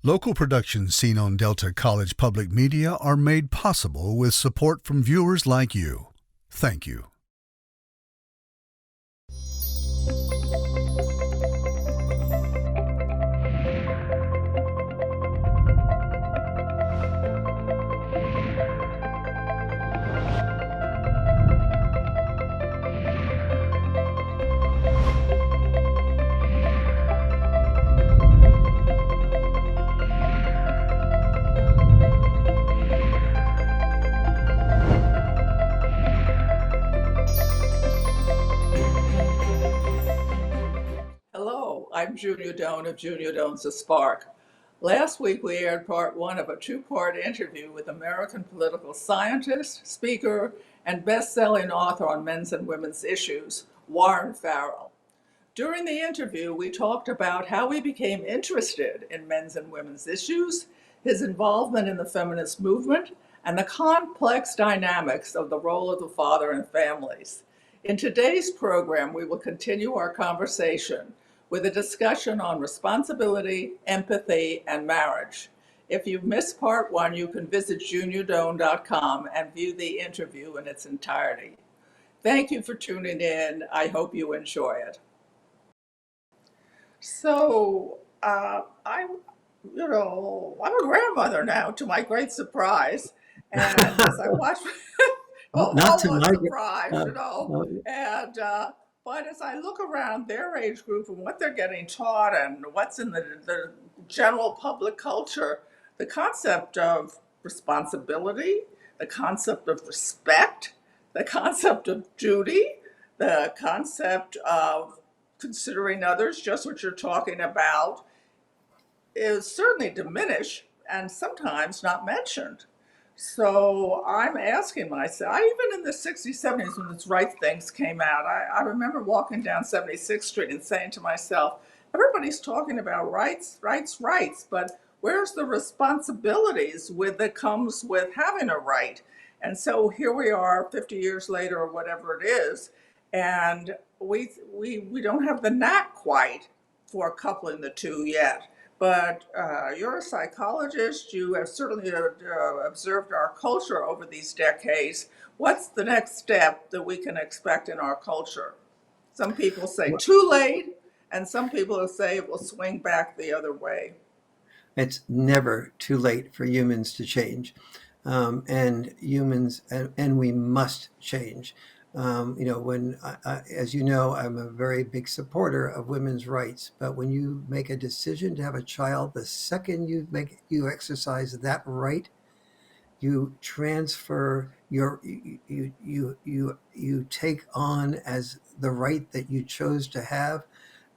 Local productions seen on Delta College Public Media are made possible with support from viewers like you. Thank you. Hello, I'm Junia Doan of Junia Doan's The Spark. Last week we aired part one of a two-part interview with American political scientist, speaker, and best-selling author on men's and women's issues, Warren Farrell. During the interview, we talked about how he became interested in men's and women's issues, his involvement in the feminist movement, and the complex dynamics of the role of the father in families. In today's program, we will continue our conversation with a discussion on responsibility, empathy, and marriage. If you've missed part one, you can visit juniadoan.com and view the interview in its entirety. Thank you for tuning in. I hope you enjoy it. So, I'm a grandmother now, to my great surprise. And as I watch, well, Not to almost my surprised, And but as I look around their age group and what they're getting taught and what's in the general public culture, the concept of responsibility, the concept of respect, the concept of duty, the concept of considering others, just what you're talking about, is certainly diminished and sometimes not mentioned. So I'm asking myself, even in the 60s, 70s, when this Right Things came out, I remember walking down 76th Street and saying to myself, everybody's talking about rights, rights, rights, but where's the responsibilities that comes with having a right? And so here we are 50 years later or whatever it is, and we don't have the knack quite for coupling the two yet. But you're a psychologist. You have certainly observed our culture over these decades. What's the next step that we can expect in our culture? Some people say too late, and some people say it will swing back the other way. It's never too late for humans to change, and we must change. When as you know, I'm a very big supporter of women's rights. But when you make a decision to have a child, the second you exercise that right, you transfer you take on as the right that you chose to have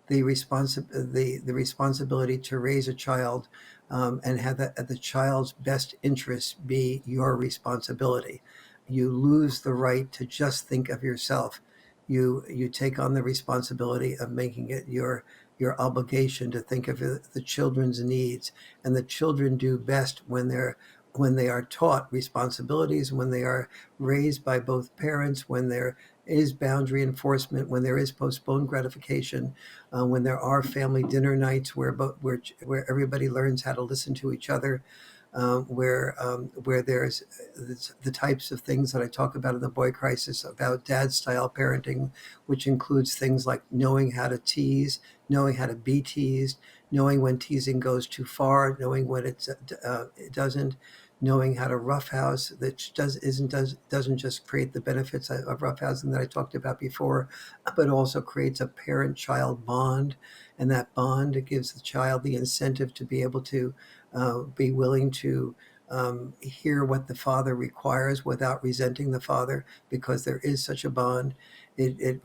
the responsibility to raise a child, and have the child's best interests be your responsibility. You lose the right to just think of yourself. You take on the responsibility of making it your obligation to think of the children's needs, and the children do best when they are taught responsibilities, when they are raised by both parents, when there is boundary enforcement, when there is postponed gratification, when there are family dinner nights where everybody learns how to listen to each other, where there's the types of things that I talk about in the Boy Crisis about dad style parenting, which includes things like knowing how to tease, knowing how to be teased, knowing when teasing goes too far, knowing when it doesn't, knowing how to roughhouse, that doesn't just create the benefits of roughhousing that I talked about before, but also creates a parent-child bond, and that bond, it gives the child the incentive to be able to be willing to hear what the father requires without resenting the father, because there is such a bond. It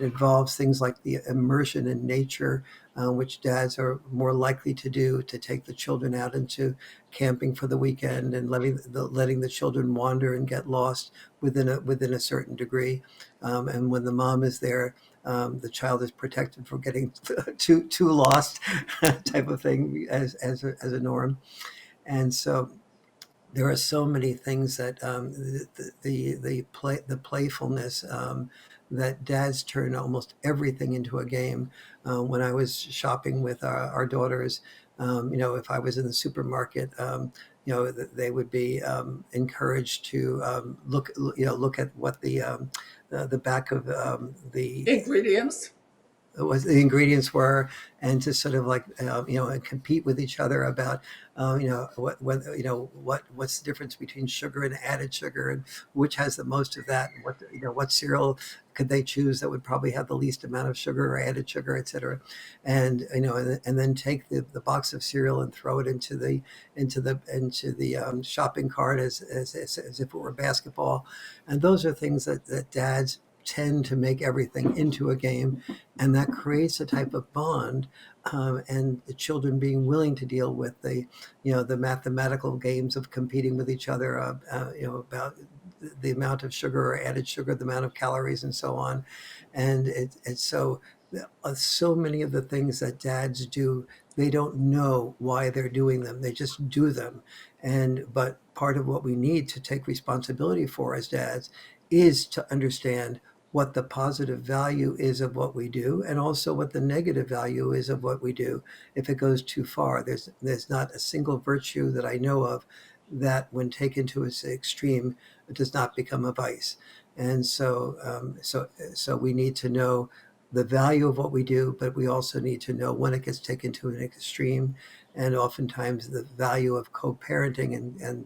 involves things like the immersion in nature, which dads are more likely to do, to take the children out into camping for the weekend and letting the children wander and get lost within a certain degree. And when the mom is there, the child is protected from getting too lost, type of thing, as a norm. And so there are so many things that the playfulness, that dads turn almost everything into a game. When I was shopping with our daughters, If I was in the supermarket, they would be encouraged to look at what the back of the Ingredients. what the ingredients were, and to sort of like and compete with each other about what's the difference between sugar and added sugar, and which has the most of that, and what cereal could they choose that would probably have the least amount of sugar or added sugar, etc. And then take the box of cereal and throw it into the shopping cart as if it were basketball. And those are things that dads tend to make everything into a game, and that creates a type of bond, and the children being willing to deal with the mathematical games of competing with each other, about the amount of sugar or added sugar, the amount of calories, and so on. And it's so many of the things that dads do, they don't know why they're doing them, they just do them. But part of what we need to take responsibility for as dads is to understand what the positive value is of what we do, and also what the negative value is of what we do. If it goes too far, there's not a single virtue that I know of that, when taken to its extreme, does not become a vice. And so we need to know the value of what we do, but we also need to know when it gets taken to an extreme, and oftentimes the value of co-parenting, and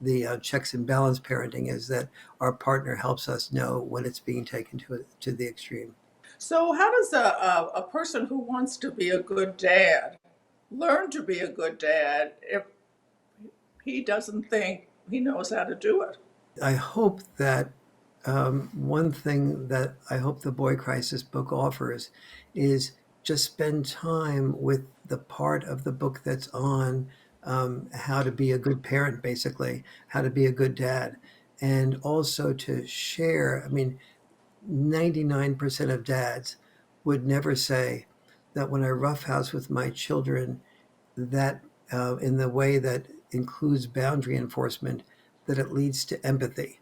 the checks and balance parenting is that our partner helps us know when it's being taken to the extreme. So, how does a person who wants to be a good dad learn to be a good dad if he doesn't think he knows how to do it? I hope that one thing that I hope the Boy Crisis book offers is just spend time with the part of the book that's on how to be a good parent, basically, how to be a good dad, and also to share. I mean, 99% of dads would never say that when I roughhouse with my children, that in the way that includes boundary enforcement, that it leads to empathy.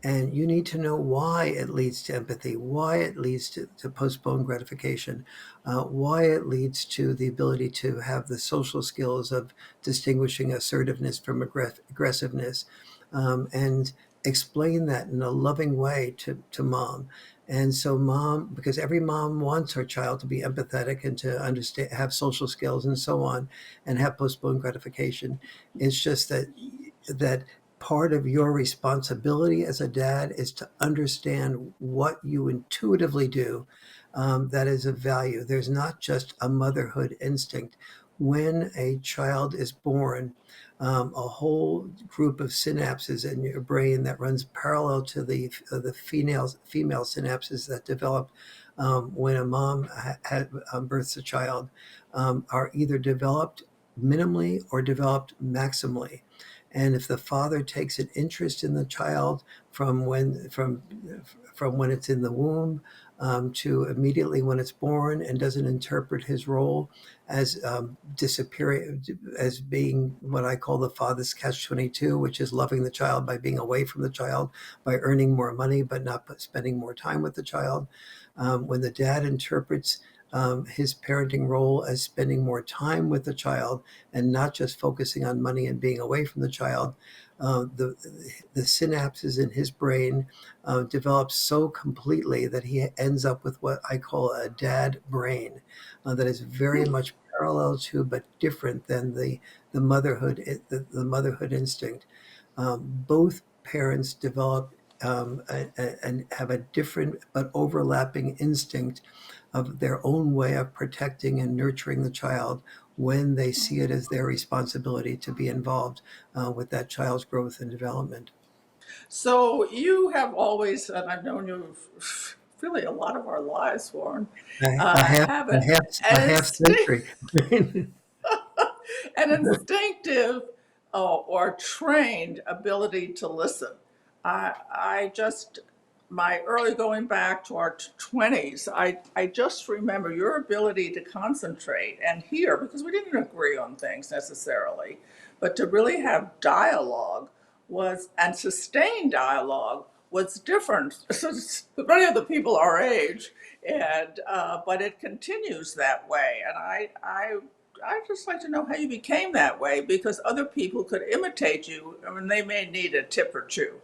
And you need to know why it leads to empathy, why it leads to postponed gratification, why it leads to the ability to have the social skills of distinguishing assertiveness from aggressiveness, and explain that in a loving way to mom. And so mom, because every mom wants her child to be empathetic and to understand, have social skills and so on, and have postponed gratification. It's just that part of your responsibility as a dad is to understand what you intuitively do, that is of value. There's not just a motherhood instinct. When a child is born, a whole group of synapses in your brain that runs parallel to the female synapses that develop when a mom births a child, are either developed minimally or developed maximally. And if the father takes an interest in the child from when it's in the womb, to immediately when it's born, and doesn't interpret his role as disappearing, as being what I call the father's catch-22, which is loving the child by being away from the child, by earning more money but not spending more time with the child. When the dad interprets his parenting role as spending more time with the child and not just focusing on money and being away from the child, the synapses in his brain develop so completely that he ends up with what I call a dad brain, that is very much parallel to but different than the motherhood instinct. Both parents develop and have a different but overlapping instinct of their own way of protecting and nurturing the child, when they see it as their responsibility to be involved with that child's growth and development. So, you have always, and I've known you really a lot of our lives, Warren, A half, have a half, a an half instinct, century. an instinctive or trained ability to listen. I just, my early going back to our 20s, I just remember your ability to concentrate and hear, because we didn't agree on things necessarily, but to really have dialogue was, and sustained dialogue was different. Many of the people our age, and but it continues that way. And I'd just like to know how you became that way because other people could imitate you. I mean, they may need a tip or two.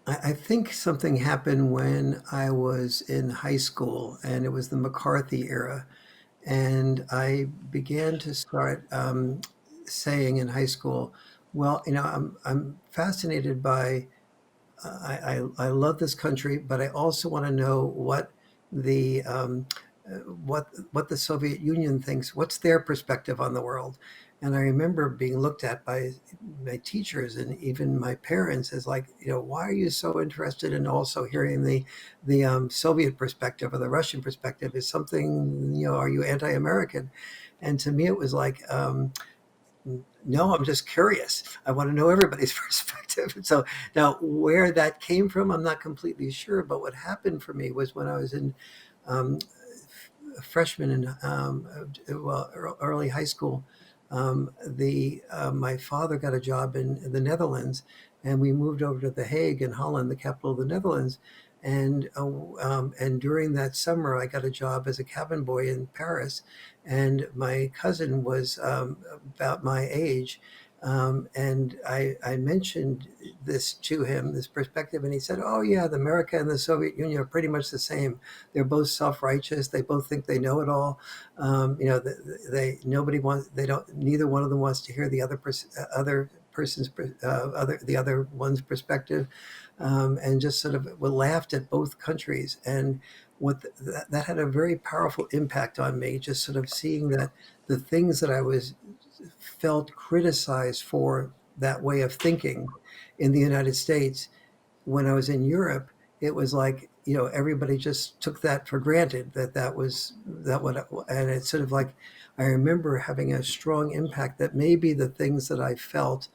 I think something happened when I was in high school, and it was the McCarthy era. And I began to start saying in high school, well, I'm fascinated by I love this country, but I also want to know the um, what the Soviet Union thinks. What's their perspective on the world? And I remember being looked at by my teachers and even my parents as like, why are you so interested in also hearing the Soviet perspective or the Russian perspective? Is something, are you anti-American? And to me, it was like, no, I'm just curious. I want to know everybody's perspective. So now where that came from, I'm not completely sure. But what happened for me was when I was in um, a freshman in early high school, the my father got a job in the Netherlands, and we moved over to The Hague in Holland, the capital of the Netherlands. And during that summer, I got a job as a cabin boy in Paris, and my cousin was about my age. And I mentioned this to him, this perspective, and he said, "Oh yeah, the America and the Soviet Union are pretty much the same. They're both self-righteous. They both think they know it all. Nobody wants. They don't. Neither one of them wants to hear the other person's the other one's perspective, and just sort of laughed at both countries. And that had a very powerful impact on me. Just sort of seeing that the things that I was felt criticized for that way of thinking in the United States when I was in Europe, it was like, everybody just took that for granted that was that what, and it's sort of like, I remember having a strong impact that maybe the things that I felt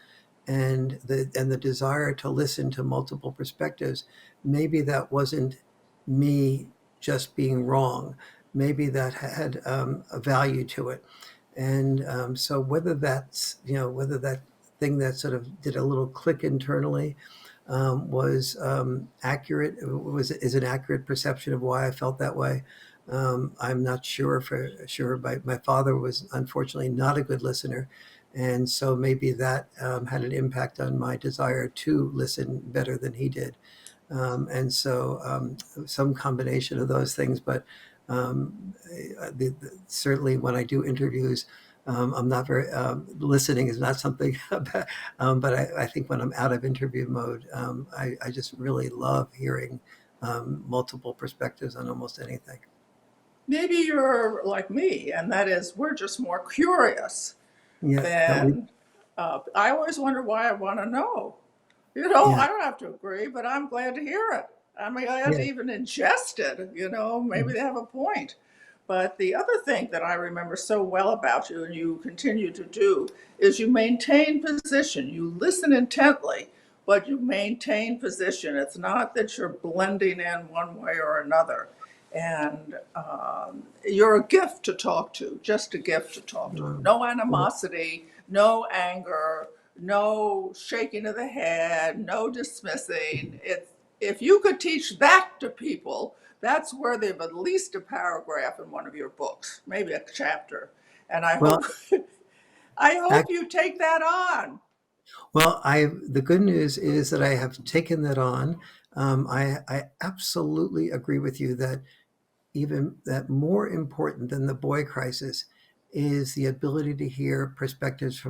and the desire to listen to multiple perspectives, maybe that wasn't me just being wrong. Maybe that had a value to it. And so whether that thing that sort of did a little click internally was accurate, is an accurate perception of why I felt that way. I'm not sure for sure. My father was unfortunately not a good listener. And so maybe that had an impact on my desire to listen better than he did. And so some combination of those things. But certainly when I do interviews, I'm not very, listening is not something, but I think when I'm out of interview mode, I just really love hearing multiple perspectives on almost anything. Maybe you're like me, and that is, we're just more curious Yeah, than. I always wonder why I want to know. yeah, I don't have to agree, but I'm glad to hear it. I'm glad to yeah. even ingest it. Maybe they have a point. But the other thing that I remember so well about you, and you continue to do, is you maintain position. You listen intently, but you maintain position. It's not that you're blending in one way or another. And you're a gift to talk to, just a gift to talk to. No Well, animosity, no anger, no shaking of the head, no dismissing. If you could teach that to people, that's worthy of at least a paragraph in one of your books, maybe a chapter. And I well, hope I ac- hope you take that on. the good news is that I have taken that on. I absolutely agree with you that even that more important than the boy crisis is the ability to hear perspectives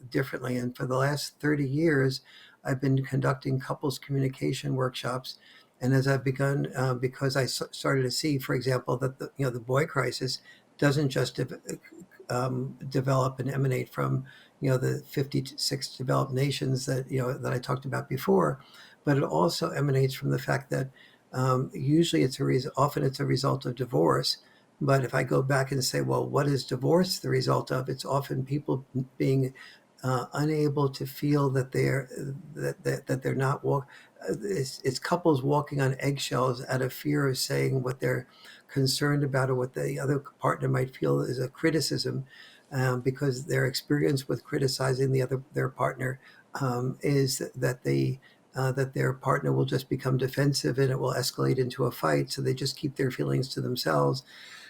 differently. And for the last 30 years, I've been conducting couples communication workshops. And as I've begun, because started to see, for example, that the boy crisis doesn't just develop and emanate from the 56 developed nations that I talked about before, but it also emanates from the fact that usually often it's a result of divorce. But if I go back and say, well, what is divorce the result of? It's often people being unable to feel that they're not it's couples walking on eggshells out of fear of saying what they're concerned about or what the other partner might feel is a criticism, because their experience with criticizing their partner is that their partner will just become defensive and it will escalate into a fight. So they just keep their feelings to themselves.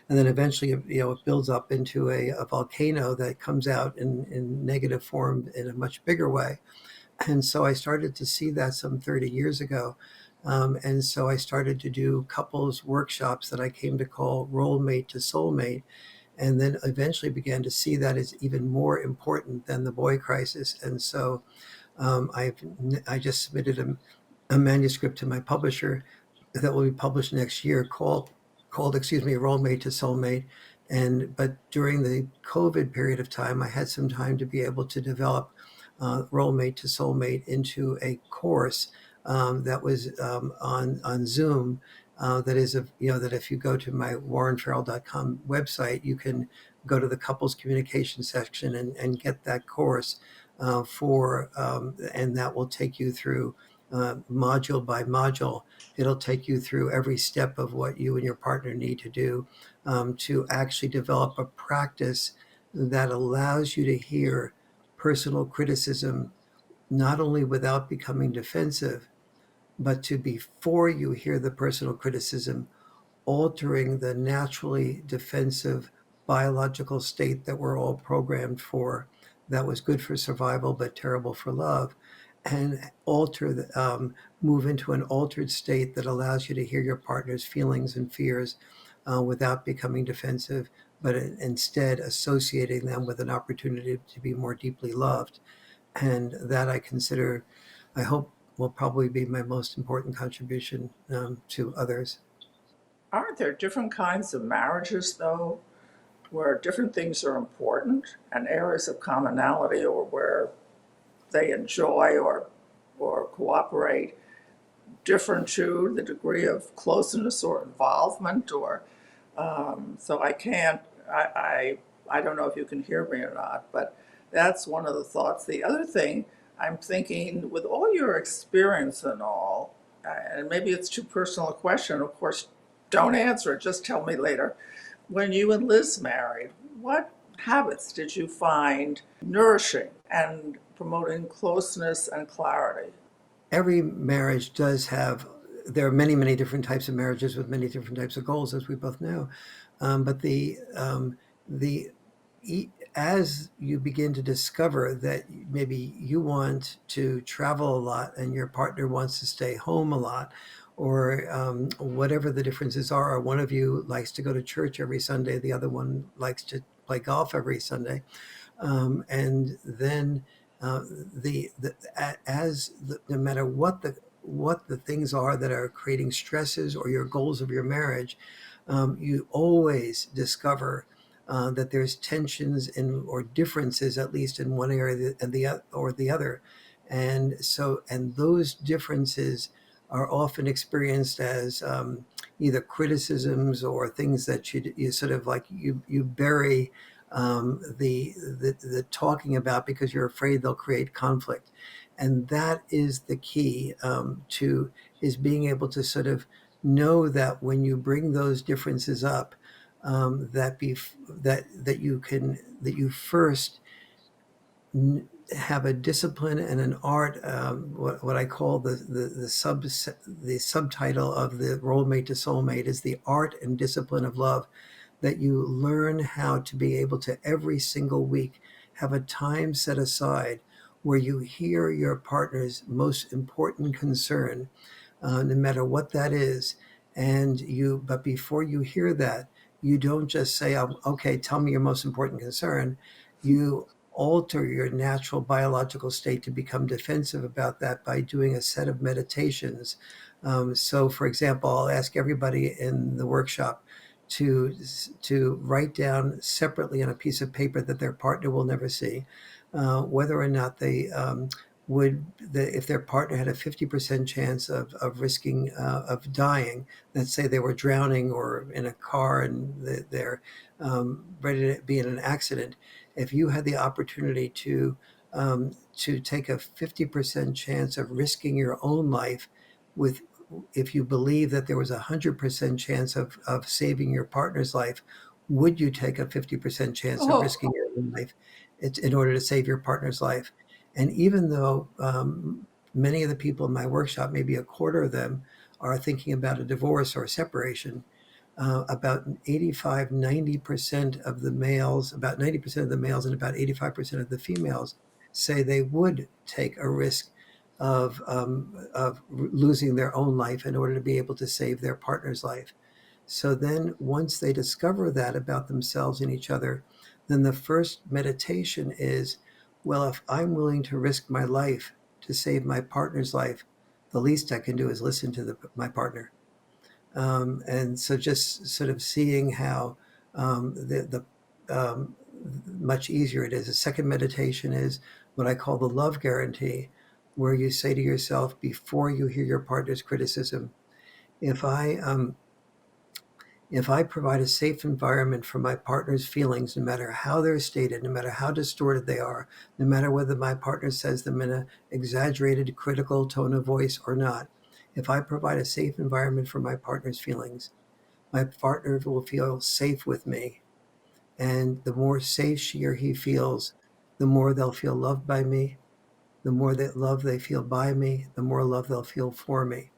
and then eventually, it builds up into a volcano that comes out in negative form in a much bigger way. And so I started to see that some 30 years ago. And so I started to do couples workshops that I came to call Role Mate to Soulmate, and then eventually began to see that as even more important than the boy crisis. And so I just submitted a manuscript to my publisher that will be published next year called Role Mate to Soulmate. But during the COVID period of time, I had some time to be able to develop Role Mate to Soulmate into a course that was on Zoom. That if you go to my warrenfarrell.com website, you can go to the couples communication section and get that course and that will take you through module by module. It'll take you through every step of what you and your partner need to do to actually develop a practice that allows you to hear personal criticism, not only without becoming defensive, but to before you hear the personal criticism, altering the naturally defensive biological state that we're all programmed for, that was good for survival but terrible for love, and move into an altered state that allows you to hear your partner's feelings and fears without becoming defensive, but instead associating them with an opportunity to be more deeply loved. And that I hope, will probably be my most important contribution to others. Aren't there different kinds of marriages, though, where different things are important and areas of commonality, or where they enjoy or cooperate different to the degree of closeness or involvement? Or so I can't. I don't know if you can hear me or not, but that's one of the thoughts. The other thing I'm thinking, with all your experience and all, and maybe it's too personal a question. Of course, don't answer it. Just tell me later. When you and Liz married, what habits did you find nourishing and promoting closeness and clarity? Every marriage does have, there are many, many different types of marriages with many different types of goals, as we both know. But as you begin to discover that maybe you want to travel a lot and your partner wants to stay home a lot, or whatever the differences are, or one of you likes to go to church every Sunday, the other one likes to play golf every Sunday, and then no matter what the things are that are creating stresses or your goals of your marriage, you always discover that there's tensions or differences, at least in one area or the other, and those differences are often experienced as either criticisms or things that you sort of like you bury the talking about because you're afraid they'll create conflict. And that is the key is being able to sort of know that when you bring those differences up, that you first have a discipline and an art, what I call the subtitle of the Role Mate to Soulmate is the art and discipline of love, that you learn how to be able to every single week have a time set aside where you hear your partner's most important concern, no matter what that is. But before you hear that, you don't just say, okay, tell me your most important concern. You alter your natural biological state to become defensive about that by doing a set of meditations. So, for example, I'll ask everybody in the workshop to write down separately on a piece of paper that their partner will never see, whether or not they if their partner had a 50% chance of risking of dying. Let's say they were drowning or in a car and they're ready to be in an accident. If you had the opportunity to take a 50% chance of risking your own life, if you believe that there was a 100% chance of saving your partner's life, would you take a 50% chance of Oh, risking your own life in order to save your partner's life? And even though many of the people in my workshop, maybe a quarter of them, are thinking about a divorce or a separation, about 85, 90% of the males, about 90% of the males and about 85% of the females say they would take a risk of losing their own life in order to be able to save their partner's life. So then once they discover that about themselves and each other, then the first meditation is, well, if I'm willing to risk my life to save my partner's life, the least I can do is listen to my partner. And so just sort of seeing how the much easier it is. The second meditation is what I call the love guarantee, where you say to yourself before you hear your partner's criticism, if I if I provide a safe environment for my partner's feelings, no matter how they're stated, no matter how distorted they are, no matter whether my partner says them in an exaggerated, critical tone of voice or not, if I provide a safe environment for my partner's feelings, my partner will feel safe with me. And the more safe she or he feels, the more they'll feel loved by me. The more that love they feel by me, the more love they'll feel for me.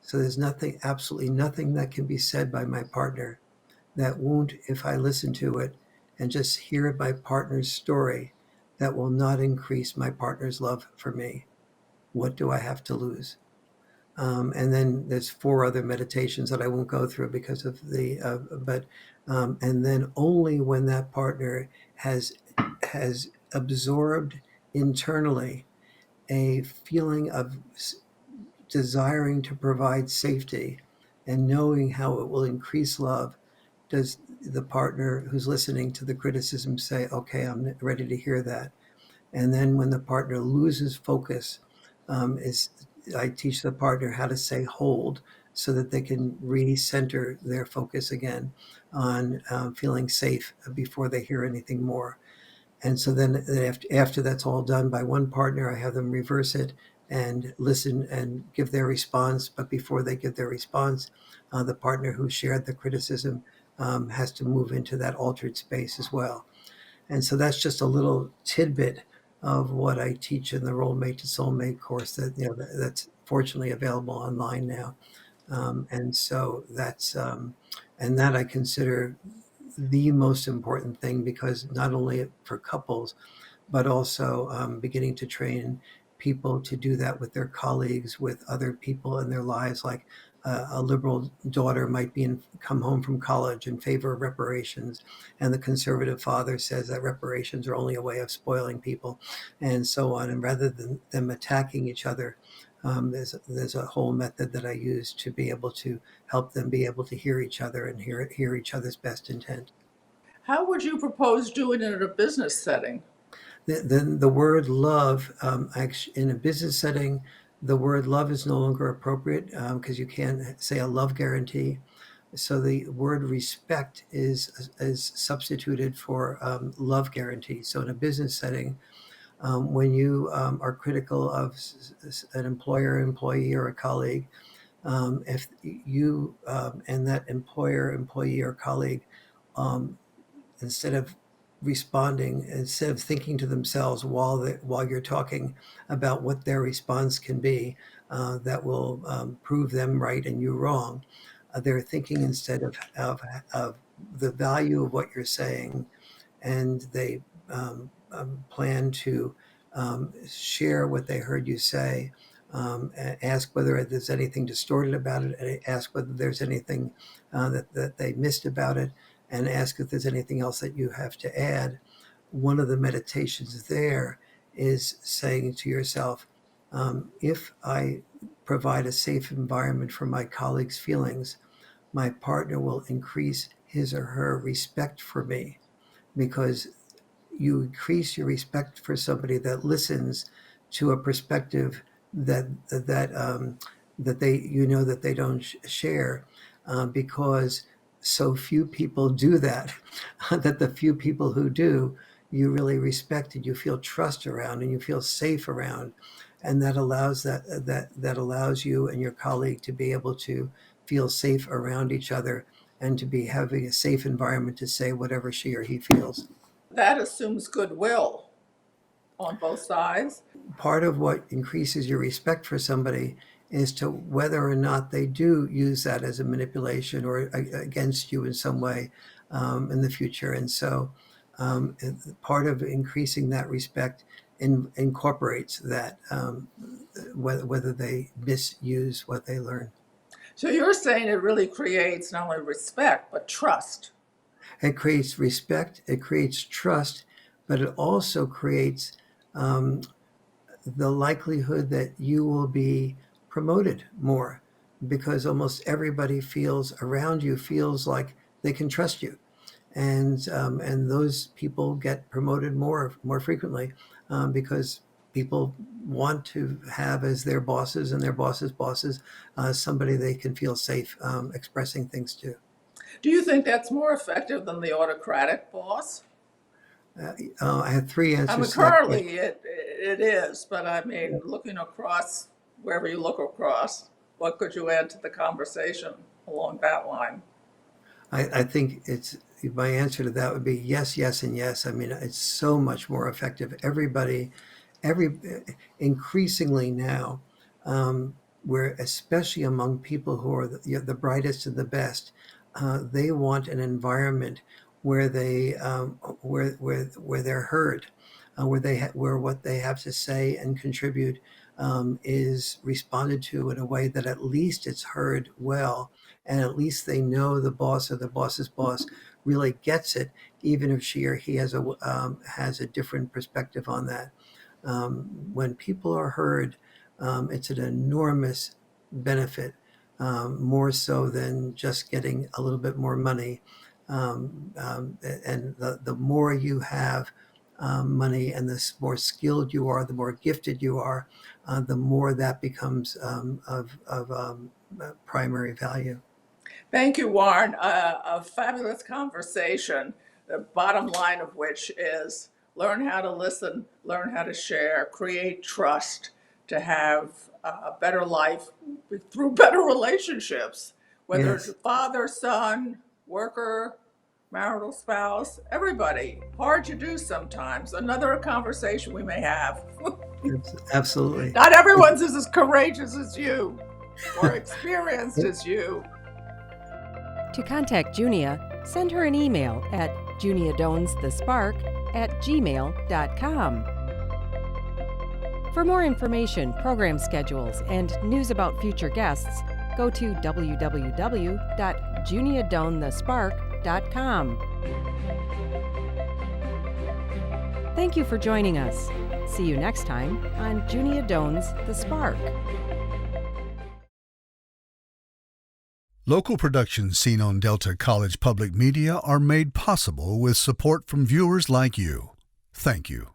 So there's nothing, absolutely nothing that can be said by my partner that won't, if I listen to it and just hear my partner's story, that will not increase my partner's love for me. What do I have to lose? And then there's four other meditations that I won't go through because of and then only when that partner has absorbed internally a feeling of desiring to provide safety and knowing how it will increase love, does the partner who's listening to the criticism say, okay, I'm ready to hear that. And then when the partner loses focus, is I teach the partner how to say hold so that they can recenter their focus again on feeling safe before they hear anything more. And so then after that's all done by one partner, I have them reverse it and listen and give their response. But before they give their response, the partner who shared the criticism has to move into that altered space as well. And so that's just a little tidbit of what I teach in the Role Mate to Soulmate course that's fortunately available online now. And so and that I consider the most important thing, because not only for couples, but also beginning to train people to do that with their colleagues, with other people in their lives. Like a liberal daughter might come home from college in favor of reparations, and the conservative father says that reparations are only a way of spoiling people, and so on. And rather than them attacking each other, there's a whole method that I use to be able to help them be able to hear each other and hear each other's best intent. How would you propose doing it in a business setting? Then the word love, in a business setting, the word love is no longer appropriate because you can't say a love guarantee. So the word respect is substituted for love guarantee. So in a business setting, when you are critical of an employer, employee, or a colleague, if you and that employer, employee, or colleague, um, instead of instead of thinking to themselves while you're talking about what their response can be, that will prove them right and you wrong, they're thinking instead of the value of what you're saying, and they plan to share what they heard you say, ask whether there's anything distorted about it, ask whether there's anything that they missed about it, and ask if there's anything else that you have to add. One of the meditations there is saying to yourself, if I provide a safe environment for my colleagues' feelings, my partner will increase his or her respect for me, because you increase your respect for somebody that listens to a perspective that they that they don't share, because so few people do that that the few people who do, you really respect and you feel trust around and you feel safe around, and that allows that allows you and your colleague to be able to feel safe around each other and to be having a safe environment to say whatever she or he feels. That assumes goodwill on both sides. Part of what increases your respect for somebody as to whether or not they do use that as a manipulation or against you in some way in the future. And so part of increasing that respect incorporates that, whether they misuse what they learn. So you're saying it really creates not only respect, but trust. It creates respect, it creates trust, but it also creates the likelihood that you will be promoted more, because almost everybody feels around you feels like they can trust you, and those people get promoted more frequently, because people want to have as their bosses and their bosses' bosses somebody they can feel safe expressing things to. Do you think that's more effective than the autocratic boss? I have three I mean, answers to that question. currently it is, but I mean, looking across, wherever you look across, what could you add to the conversation along that line? I think it's my answer to that would be yes, yes, and yes. I mean, it's so much more effective. Every increasingly now, where especially among people who are the brightest and the best, they want an environment where they where they're heard, where what they have to say and contribute is responded to in a way that at least it's heard well, and at least they know the boss or the boss's boss really gets it, even if she or he has a different perspective on that. When people are heard, it's an enormous benefit, more so than just getting a little bit more money. And the more you have money, and the more skilled you are, the more gifted you are, the more that becomes of primary value. Thank you, Warren. A fabulous conversation, the bottom line of which is learn how to listen, learn how to share, create trust to have a better life through better relationships, whether it's Yes, father, son, worker, marital spouse, everybody. Hard to do sometimes. Another conversation we may have. absolutely. Not everyone's as courageous as you or experienced as you. To contact Junia, send her an email at juniadonsthespark@gmail.com. For more information, program schedules, and news about future guests, go to www.juniadonthespark.com. Thank you for joining us. See you next time on Junia Doan's The Spark. Local productions seen on Delta College Public Media are made possible with support from viewers like you. Thank you.